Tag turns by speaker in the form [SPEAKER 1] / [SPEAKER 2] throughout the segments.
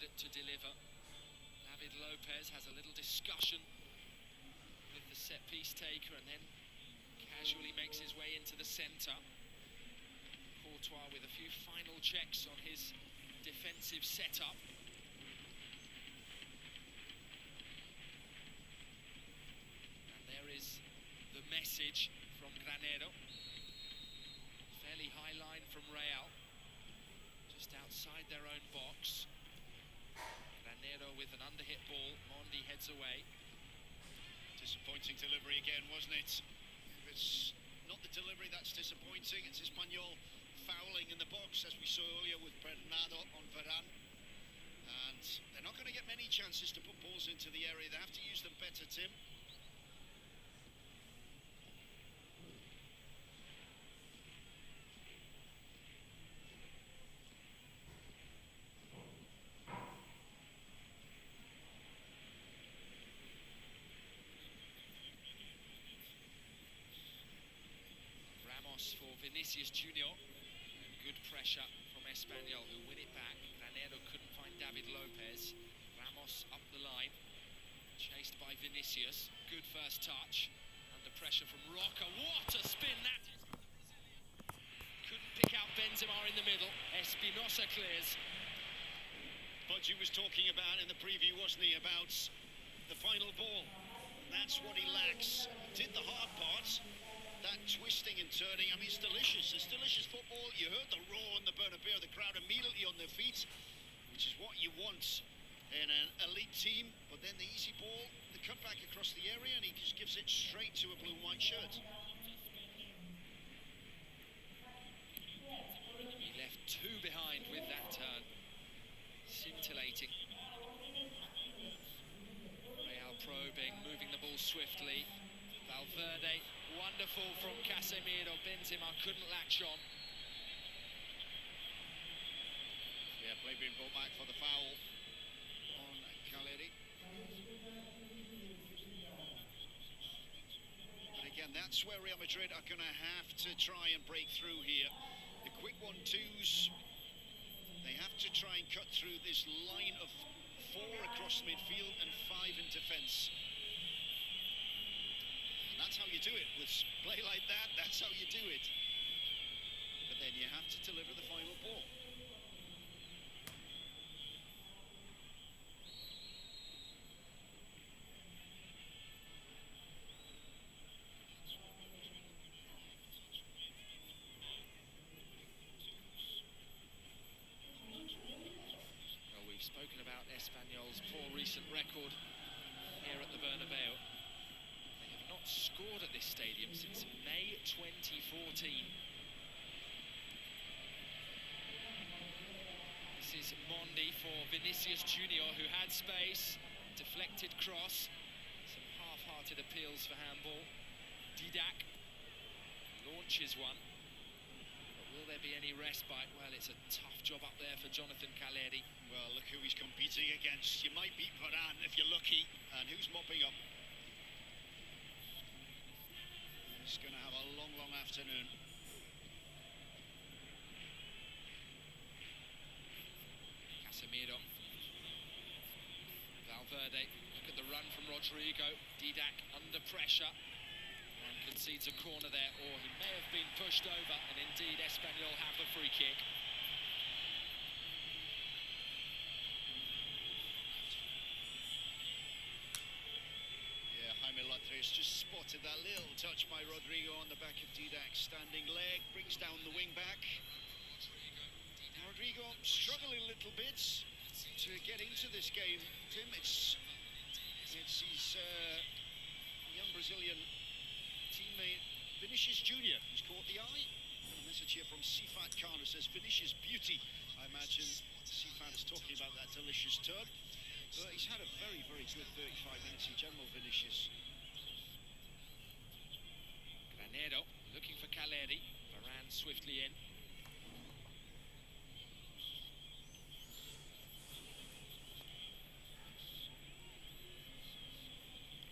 [SPEAKER 1] candidate to deliver. David Lopez has a little discussion with the set-piece taker and then casually makes his way into the centre. Courtois with a few final checks on his defensive setup. And there is the message from Granero. Fairly high line from Real, just outside their own box. Granero with an underhit ball, Mondi heads away.
[SPEAKER 2] Disappointing delivery again, wasn't it? If it's not the delivery that's disappointing, it's Espanyol fouling in the box, as we saw earlier with Bernardo on Varane. And they're not going to get many chances to put balls into the area. They have to use them better, Tim.
[SPEAKER 1] For Vinicius Junior, good pressure from Espanyol, who win it back. Granero couldn't find David Lopez. Ramos up the line, chased by Vinicius. Good first touch, under pressure from Roca. What a spin that is! Couldn't pick out Benzema in the middle. Espinosa clears.
[SPEAKER 2] Budgie was talking about in the preview, wasn't he, about the final ball. That's what he lacks. He did the hard part. That twisting and turning, I mean, it's delicious. It's delicious football. You heard the roar on the Bernabeu, the crowd immediately on their feet, which is what you want in an elite team. But then the easy ball, the cutback across the area, and he just gives it straight to a blue and white shirt.
[SPEAKER 1] He left two behind with that turn. Scintillating. Real probing, moving the ball swiftly. Valverde, wonderful from Casemiro. Benzema couldn't latch on.
[SPEAKER 2] Yeah, play being brought back for the foul on Caleri. But again, that's where Real Madrid are going to have to try and break through here. The quick 1-2s, they have to try and cut through this line of 4 across midfield and 5 in defence. That's how you do it. With play like that, that's how you do it. But then you have to deliver the final ball.
[SPEAKER 1] Well, we've spoken about Espanyol's poor recent record here at the Bernabeu. Not scored at this stadium since May 2014. This is Mondi for Vinicius Junior, who had space. Deflected cross. Some half-hearted appeals for handball. Didac launches one. But will there be any respite? Well, it's a tough job up there for Jonathan Caleri.
[SPEAKER 2] Well, look who he's competing against. You might beat Varane if you're lucky. And who's mopping up? He's going to have a long, long afternoon.
[SPEAKER 1] Casemiro. Valverde. Look at the run from Rodrigo. Didac under pressure and concedes a corner there, or he may have been pushed over, and indeed Espanyol have the free kick.
[SPEAKER 2] Just spotted that little touch by Rodrigo on the back of Didac. Standing leg, brings down the wing back. Rodrigo struggling a little bit to get into this game. Tim, it's his young Brazilian teammate Vinicius Junior who's caught the eye. A message here from Sifat Khan who says Vinicius beauty. I imagine Sifat is talking about that delicious turn. But he's had a very, very good 35 minutes in general, Vinicius.
[SPEAKER 1] Granero looking for Caleri. Varane swiftly in.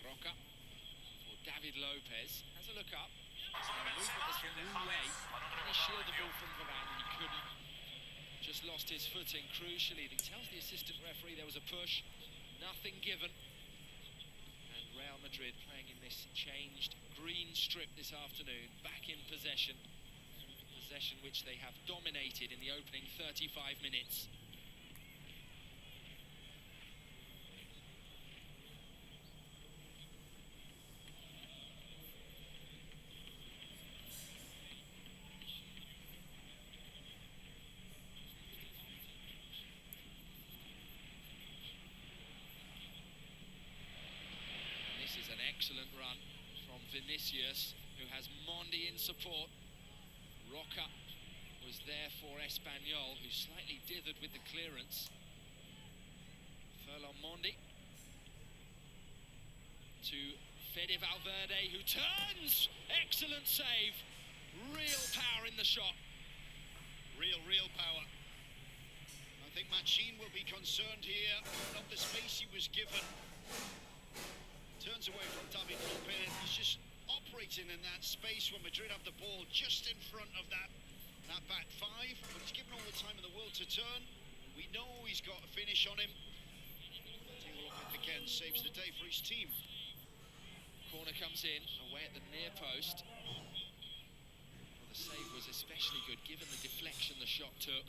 [SPEAKER 1] Roca for David Lopez. Has a look up. The movement was from Roulet. Trying to shield the ball from Varane. He couldn't. just lost his footing crucially. He tells the assistant referee there was a push, nothing given. And Real Madrid playing in this changed green strip this afternoon, back in possession. Possession which they have dominated in the opening 35 minutes. This is an excellent run from Vinicius, who has Mondi in support. Roca was there for Espanyol, who slightly dithered with the clearance. Furlong Mondi to Fede Valverde, who turns! Excellent save! Real power in the shot.
[SPEAKER 2] Real power. I think Machín will be concerned here, not the space he was given. Turns away from David Lopez. He's just operating in that space when Madrid have the ball just in front of that back five, but he's given all the time in the world to turn. We know he's got a finish on him. Diego Lopez again saves the day for his team.
[SPEAKER 1] Corner comes in, away at the near post. Well, the save was especially good given the deflection the shot took.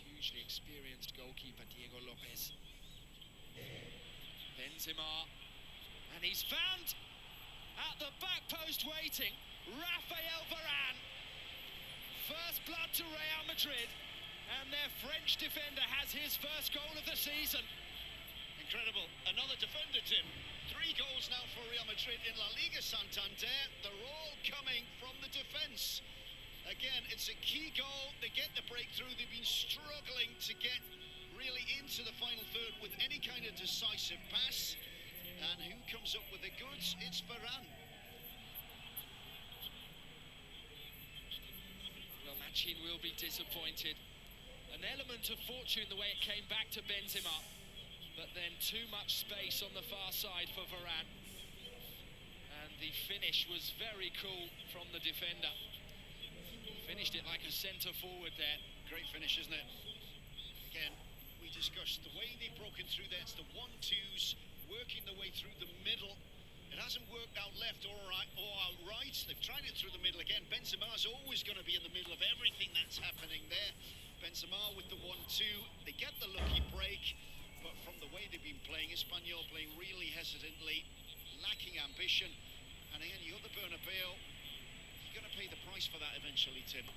[SPEAKER 1] Hugely experienced goalkeeper Diego Lopez. Benzema, and he's found at the back post waiting Rafael Varane. First blood to Real Madrid, and their French defender has his first goal of the season.
[SPEAKER 2] Incredible. Another defender, Tim. 3 goals now for Real Madrid in Laliga Santander. They're all coming from the defence. Again, it's a key goal. They get the breakthrough. They've been struggling to get really into the final third with any kind of decisive pass. And who comes up with the goods? It's Varane.
[SPEAKER 1] Well, Machín will be disappointed. An element of fortune the way it came back to Benzema, but then too much space on the far side for Varane. And the finish was very cool from the defender. Finished it like a centre forward there.
[SPEAKER 2] Great finish, isn't it? Again, we discussed the way they've broken through there. It's the 1-2s, working their way through the middle. It hasn't worked out left or out right. They've tried it through the middle again. Benzema's always going to be in the middle of everything that's happening there. Benzema with the 1-2. They get the lucky break, but from the way they've been playing, Espanyol playing really hesitantly, lacking ambition. And again, you got the Bernabeu. You're going to pay the price for that eventually, Tim.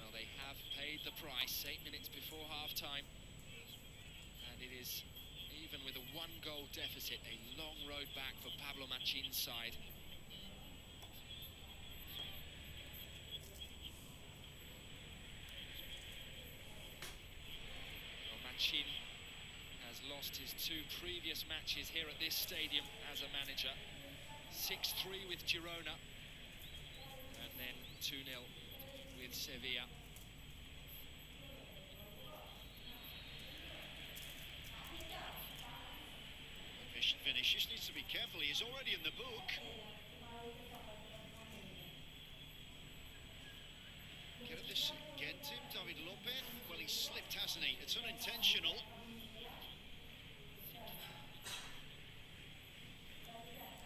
[SPEAKER 1] Well, they have paid the price 8 minutes before half-time. And it is, even with a 1-goal deficit, a long road back for Pablo Machín's side. Well, Machín has lost his 2 previous matches here at this stadium as a manager. 6-3 with Girona, and then 2-0 with Sevilla.
[SPEAKER 2] Vinicius needs to be careful. He's already in the book. Get at this again, Tim. David Lopez. Well, he slipped, hasn't he? It's unintentional.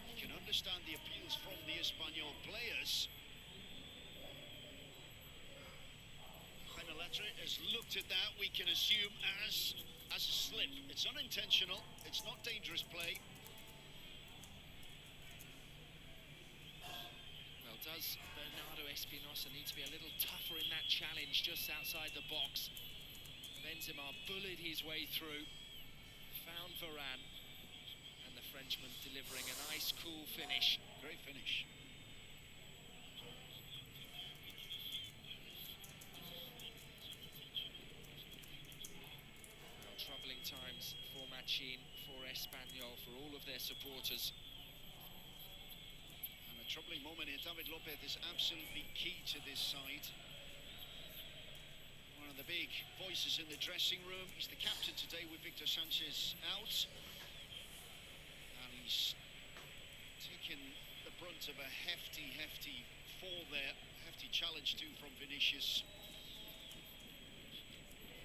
[SPEAKER 2] You can understand the appeals from the Espanyol players. Penalatre has looked at that, we can assume, as a slip. It's unintentional. It's not dangerous play.
[SPEAKER 1] Well, does Bernardo Espinosa need to be a little tougher in that challenge just outside the box? Benzema bullied his way through, found Varane, and the Frenchman delivering a nice, cool finish.
[SPEAKER 2] Great finish.
[SPEAKER 1] Well, troubling times for Machín, for Espanyol, for all of their supporters.
[SPEAKER 2] And a troubling moment here. David Lopez is absolutely key to this side. One of the big voices in the dressing room. He's the captain today with Victor Sanchez out. And he's result of a hefty fall there. Hefty challenge too from Vinicius.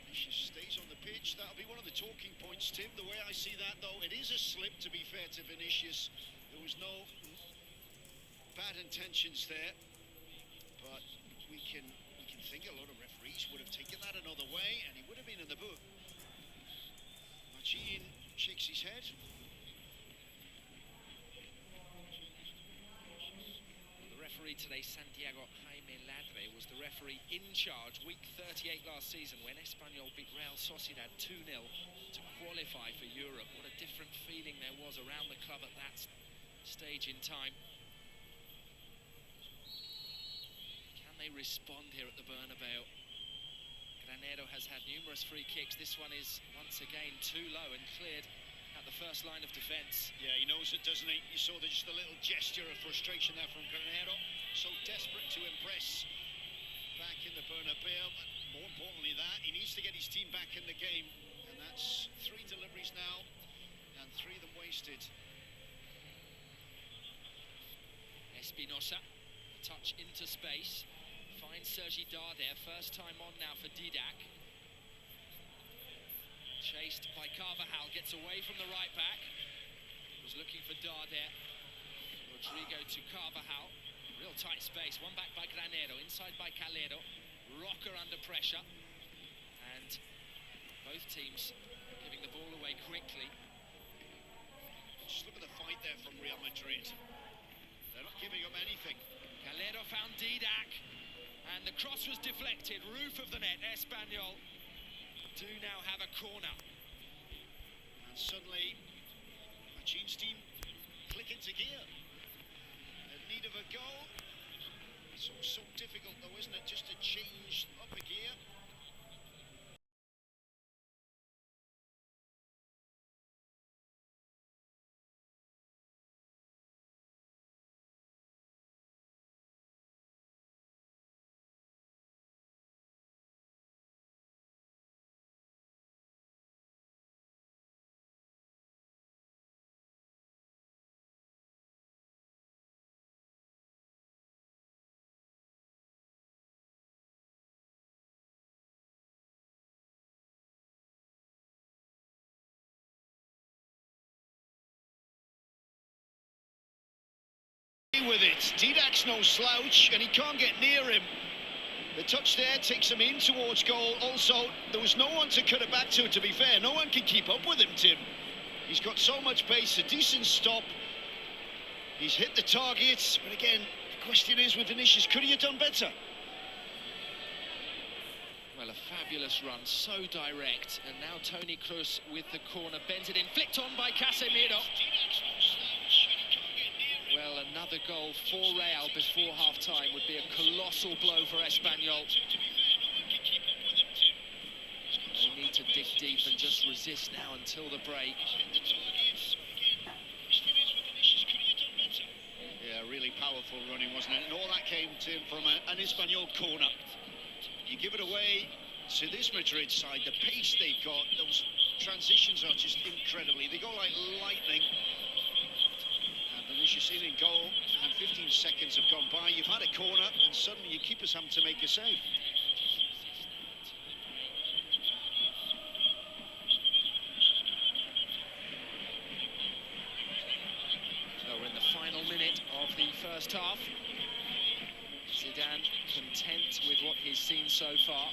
[SPEAKER 2] Vinicius stays on the pitch. That'll be one of the talking points, Tim. The way I see that, though, it is a slip, to be fair to Vinicius. There was no bad intentions there, but we can think a lot of referees would have taken that another way, and he would have been in the book. Machin shakes his head.
[SPEAKER 1] The referee today, Santiago Jaime Ladre, was the referee in charge week 38 last season when Espanyol beat Real Sociedad 2-0 to qualify for Europe. What a different feeling there was around the club at that stage in time. Can they respond here at the Bernabeu? Granero has had numerous free kicks. This one is once again too low and cleared at the first line of defence.
[SPEAKER 2] Yeah, he knows it, doesn't he? You saw just a little gesture of frustration there from Granero. So desperate to impress back in the Bernabeu, but more importantly that, he needs to get his team back in the game. And that's 3 deliveries now, and 3 of them wasted.
[SPEAKER 1] Espinosa, a touch into space, finds Sergi Darder, first time on now for Didac. Chased by Carvajal, gets away from the right back. Was looking for Darder. Rodrigo to Carvajal. Real tight space, one back by Granero, inside by Calero. Rocker under pressure. And both teams giving the ball away quickly.
[SPEAKER 2] Just look at the fight there from Real Madrid. They're not giving up anything.
[SPEAKER 1] Calero found Didac, and the cross was deflected. Roof of the net. Espanyol do now have a corner.
[SPEAKER 2] And suddenly, Machin's team click into gear. In need of a goal. It's so difficult though, isn't it, just to change up a gear. With it, Didac's no slouch, and he can't get near him. The touch there takes him in towards goal. Also, there was no one to cut it back to be fair. No one can keep up with him, Tim. He's got so much pace, a decent stop. He's hit the target, but again, the question is with Vinicius, could he have done better?
[SPEAKER 1] Well, a fabulous run, so direct, and now Toni Kroos with the corner, bends it in, flicked on by Casemiro. Well, another goal for Real before half-time would be a colossal blow for Espanyol. They need to dig deep and just resist now until the break.
[SPEAKER 2] Yeah, really powerful running, wasn't it? And all that came, Tim, from an Espanyol corner. You give it away to this Madrid side, the pace they've got, those transitions are just incredibly, they go like lightning. Vinicius in goal, and 15 seconds have gone by. You've had a corner, and suddenly your keeper's having to make a save.
[SPEAKER 1] So we're in the final minute of the first half. Zidane content with what he's seen so far.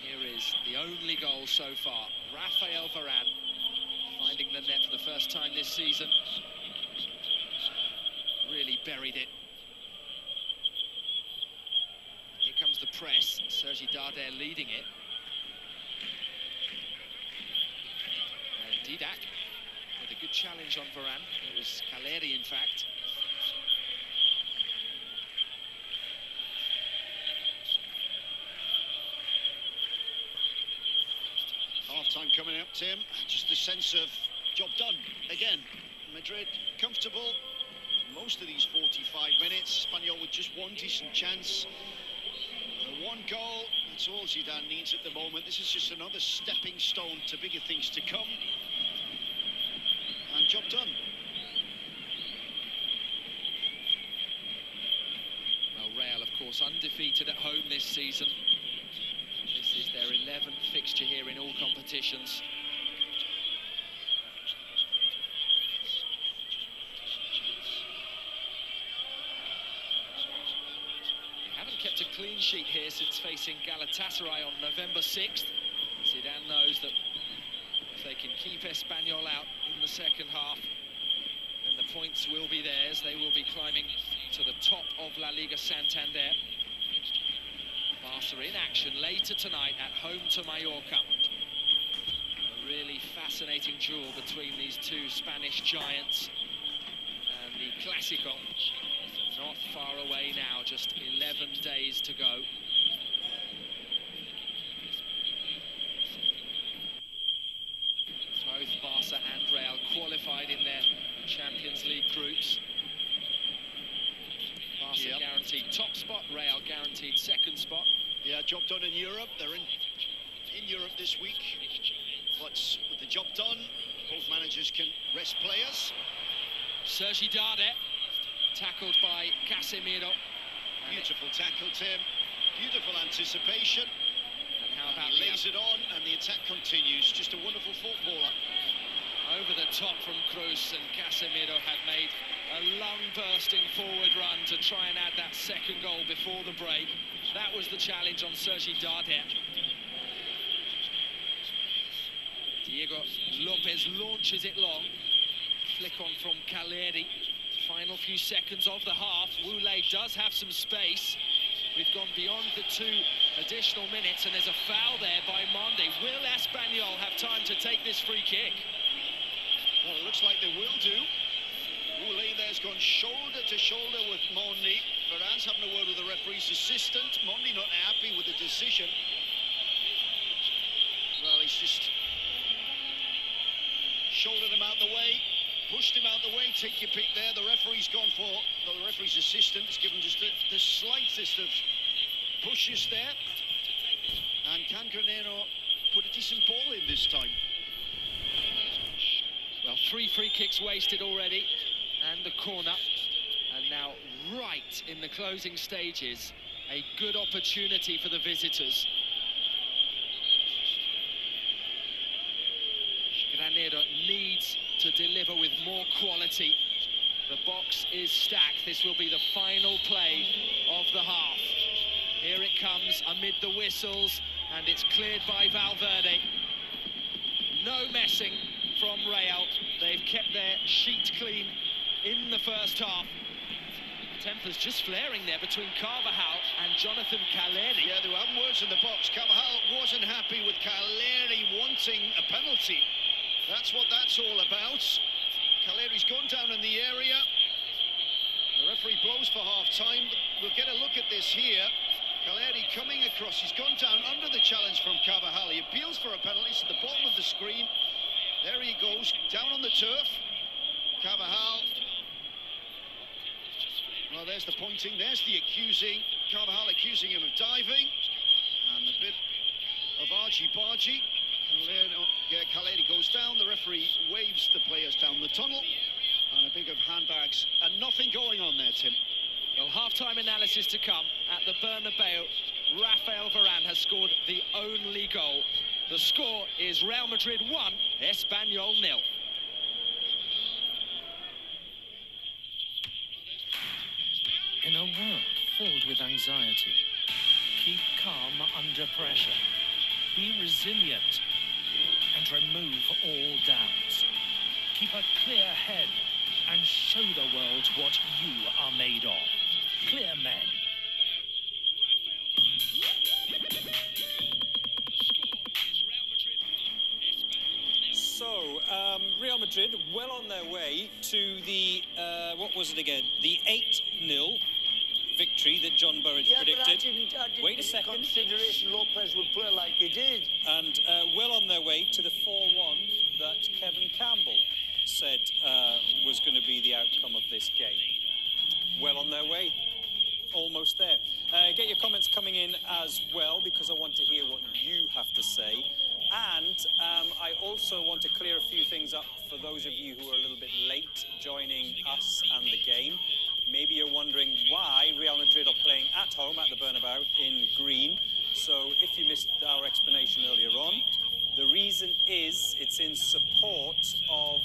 [SPEAKER 1] Here is the only goal so far. Rafael Varane finding the net for the first time this season. Really buried it. Here comes the press. Sergi Darder leading it. And Didac with a good challenge on Varane. It was Caleri, in fact.
[SPEAKER 2] Half-time coming up, Tim. Just a sense of job done. Again, Madrid comfortable most of these 45 minutes. Espanyol with just one decent chance. One goal, that's all Zidane needs at the moment. This is just another stepping stone to bigger things to come. And job done.
[SPEAKER 1] course, undefeated at home this season. This is their 11th fixture here in all competitions. They haven't kept a clean sheet here since facing Galatasaray on November 6th. Zidane knows that if they can keep Espanyol out in the second half, then the points will be theirs. They will be climbing to the top of Laliga Santander. Barca in action later tonight at home to Mallorca. A really fascinating duel between these two Spanish giants. And the Clásico not far away now, just 11 days to go. Both Barca and Real qualified in their Champions League groups. Barca guaranteed top spot, Real guaranteed second spot.
[SPEAKER 2] Yeah, job done in Europe. They're in Europe this week. But with the job done, both managers can rest players.
[SPEAKER 1] Sergi Darder, tackled by Casemiro.
[SPEAKER 2] Beautiful tackle, Tim. Beautiful anticipation.
[SPEAKER 1] And how about
[SPEAKER 2] he lays it on, and the attack continues. Just a wonderful footballer.
[SPEAKER 1] Over the top from Cruz, and Casemiro had made a long bursting forward run to try and add that second goal before the break. That was the challenge on Sergi Darder. Diego Lopez launches it long. Flick on from Caleri. Final few seconds of the half. Woulé does have some space. We've gone beyond the 2 additional minutes, and there's a foul there by Monde. Will Espanyol have time to take this free kick?
[SPEAKER 2] Well, it looks like they will do. Woulé there's gone shoulder to shoulder with Monde. Varane having a word with the referee's assistant. Monde not happy with the decision. Well, he's just shouldered him out the way, pushed him out the way. Take your pick there. The referee's gone for, the referee's assistant has given just the slightest of pushes there. And can Granero put a decent ball in this time?
[SPEAKER 1] Well, 3 free kicks wasted already, and the corner. And now, right in the closing stages, a good opportunity for the visitors. Granero needs to deliver with more quality. The box is stacked. This will be the final play of the half. Here it comes amid the whistles, and it's cleared by Valverde. No messing from Real. They've kept their sheet clean in the first half. Tempers just flaring there between Carvajal and Jonathan Caleri.
[SPEAKER 2] Yeah, they were having words in the box. Carvajal wasn't happy with Caleri wanting a penalty. That's what that's all about. Caleri's gone down in the area. The referee blows for half-time. We'll get a look at this here. Caleri coming across. He's gone down under the challenge from Carvajal. He appeals for a penalty. It's at the bottom of the screen. There he goes, down on the turf. Carvajal. Well, there's the pointing. There's the accusing. Carvajal accusing him of diving. And a bit of argy-bargy. Caleri goes down. The referee waves the players down the tunnel. And a big of handbags. And nothing going on there, Tim.
[SPEAKER 1] Well, half-time analysis to come at the Bernabeu. Rafael Varane has scored the only goal. The score is Real Madrid 1, Espanyol 0.
[SPEAKER 3] In a world filled with anxiety, keep calm under pressure. Be resilient and remove all doubts. Keep a clear head and show the world what you are made of. Clear men.
[SPEAKER 4] So, Real Madrid well on their way to the, what was it again? The 8-0 victory that John Burridge predicted.
[SPEAKER 5] But I didn't
[SPEAKER 4] Wait a second.
[SPEAKER 5] Consideration Lopez would play like he did.
[SPEAKER 4] And well on their way to the 4-1 that Kevin Campbell said was going to be the outcome of this game. Well on their way. Almost there. Get your comments coming in as well, because I want to hear what you have to say. And I also want to clear a few things up for those of you who are a little bit late joining us and the game. Maybe you're wondering why Real Madrid are playing at home at you missed our explanation earlier on. The reason is it's in support of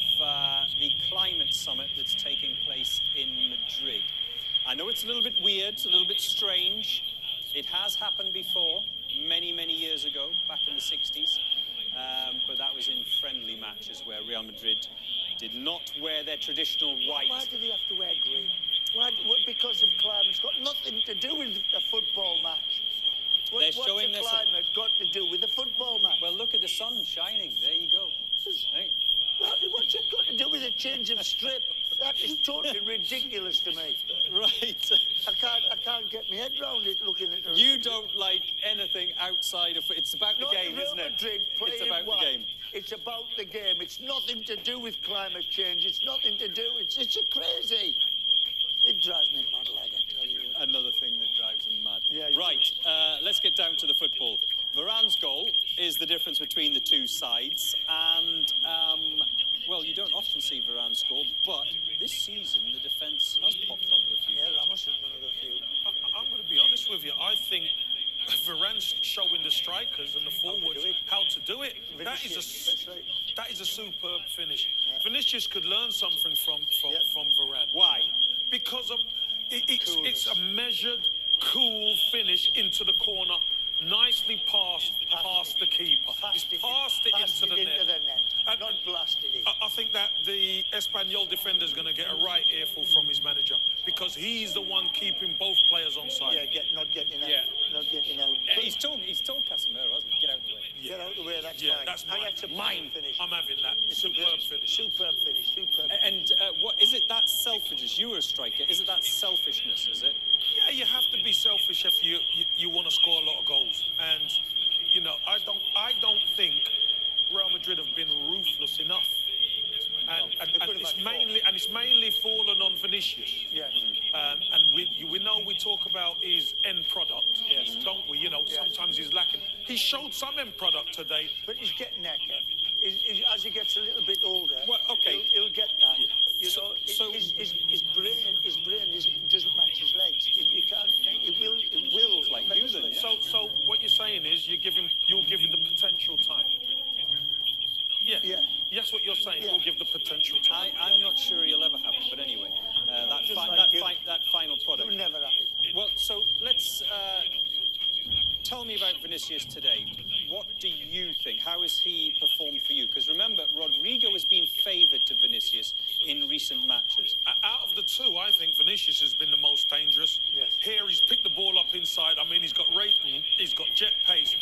[SPEAKER 4] the climate summit that's taking place in Madrid. I know it's a little bit weird, a little bit strange. It has happened before, many, many years ago, back in the 60s. But that was in friendly matches where Real Madrid did not wear their traditional white.
[SPEAKER 5] Why do they have to wear green? Why, because of climate. It's got nothing to do with a football match. What's the climate got to do with a football match?
[SPEAKER 4] Well, look at the sun shining. There you go. Hey.
[SPEAKER 5] What's it got to do with a change of strip? That is totally ridiculous to me.
[SPEAKER 4] Right.
[SPEAKER 5] I can't get my head round it looking at it.
[SPEAKER 4] You don't like anything outside of... It's about the game, isn't it? It's about the game.
[SPEAKER 5] It's about the game. It's nothing to do with climate change. It's nothing to do... It's crazy. It drives me mad, like I tell you.
[SPEAKER 4] Another thing that drives them mad.
[SPEAKER 5] Yeah,
[SPEAKER 4] right, let's get down to the football. Varane's goal is the difference between the two sides. And, well, you don't often see Varane score, but this season the defence has popped up with a few.
[SPEAKER 5] Yeah, Ramos has done a few.
[SPEAKER 6] I'm going to be honest with you. I think Varane's showing the strikers and the forwards how to do it. That is a superb finish. Yeah. Vinicius could learn something from Varane.
[SPEAKER 4] Why?
[SPEAKER 6] Because of it's a measured, cool finish into the corner, nicely past the keeper. He's passed it into the net.
[SPEAKER 5] Not blasted it.
[SPEAKER 6] I think that the Espanyol defender is going to get a right earful from his manager because he's the one keeping both players on side.
[SPEAKER 5] Yeah, not getting out.
[SPEAKER 4] Yeah.
[SPEAKER 5] Not getting out.
[SPEAKER 4] He's told Casemiro, hasn't he? Get out of the way.
[SPEAKER 5] Yeah. Get out of the way, that's fine.
[SPEAKER 6] That's mine.
[SPEAKER 5] That's a mine finish.
[SPEAKER 6] I'm having that. Superb finish.
[SPEAKER 5] Superb finish. Superb.
[SPEAKER 4] And what is it? That selfishness? You were a striker. Is it that selfishness? Is it?
[SPEAKER 6] Yeah, you have to be selfish if you want to score a lot of goals. And you know, I don't think Real Madrid have been ruthless enough. And it's mainly fallen on Vinicius.
[SPEAKER 5] Yes.
[SPEAKER 6] And we know we talk about his end product, yes, don't we? You know, sometimes he's lacking. He showed some end product today.
[SPEAKER 5] But he's getting there, Kev. As he gets a little bit older,
[SPEAKER 4] well, okay,
[SPEAKER 5] he'll get that.
[SPEAKER 6] Yeah.
[SPEAKER 5] You know, his brain doesn't match his legs. You can't think. It will.
[SPEAKER 4] Like you then.
[SPEAKER 6] Yeah. So what you're saying is you'll give him the potential time. Yeah. That's what you're saying. You'll give the potential time.
[SPEAKER 4] I'm not sure he'll ever happen, but anyway, that final product.
[SPEAKER 5] It'll never happen.
[SPEAKER 4] Well, so let's tell me about Vinicius today. What do you think? How has he performed for you? Because remember, Rodrigo has been favoured to Vinicius in recent matches.
[SPEAKER 6] Out of the two, I think Vinicius has been the most dangerous.
[SPEAKER 5] Yes.
[SPEAKER 6] Here, he's picked the ball up inside. I mean, he's got jet pace,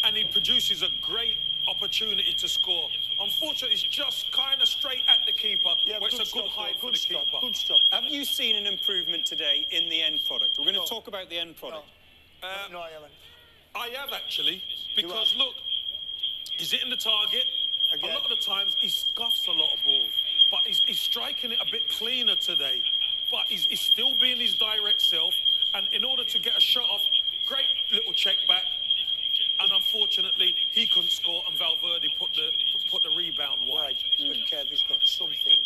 [SPEAKER 6] and he produces a great opportunity to score. Unfortunately, it's just kind of straight at the keeper, where it's a good height for the keeper.
[SPEAKER 5] Good stop.
[SPEAKER 4] Have you seen an improvement today in the end product? We're going to talk about the end product.
[SPEAKER 5] No, I haven't.
[SPEAKER 6] I have actually, because look, he's hitting the target. Again. A lot of the times he scuffs a lot of balls, but he's striking it a bit cleaner today. But he's still being his direct self, and in order to get a shot off, great little check back. And unfortunately, he couldn't score, and Valverde put the rebound wide.
[SPEAKER 5] But Kev has got something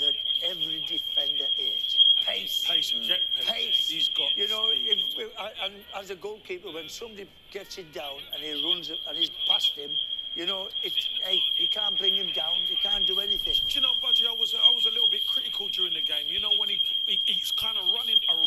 [SPEAKER 5] that every defender is. Pace.
[SPEAKER 6] Jet pace. He's got.
[SPEAKER 5] You know,
[SPEAKER 6] speed.
[SPEAKER 5] And as a goalkeeper, when somebody gets it down and he runs it and he's past him, you know, you can't bring him down. You can't do anything.
[SPEAKER 6] Do you know, Budgie, I was a little bit critical during the game. You know, when he's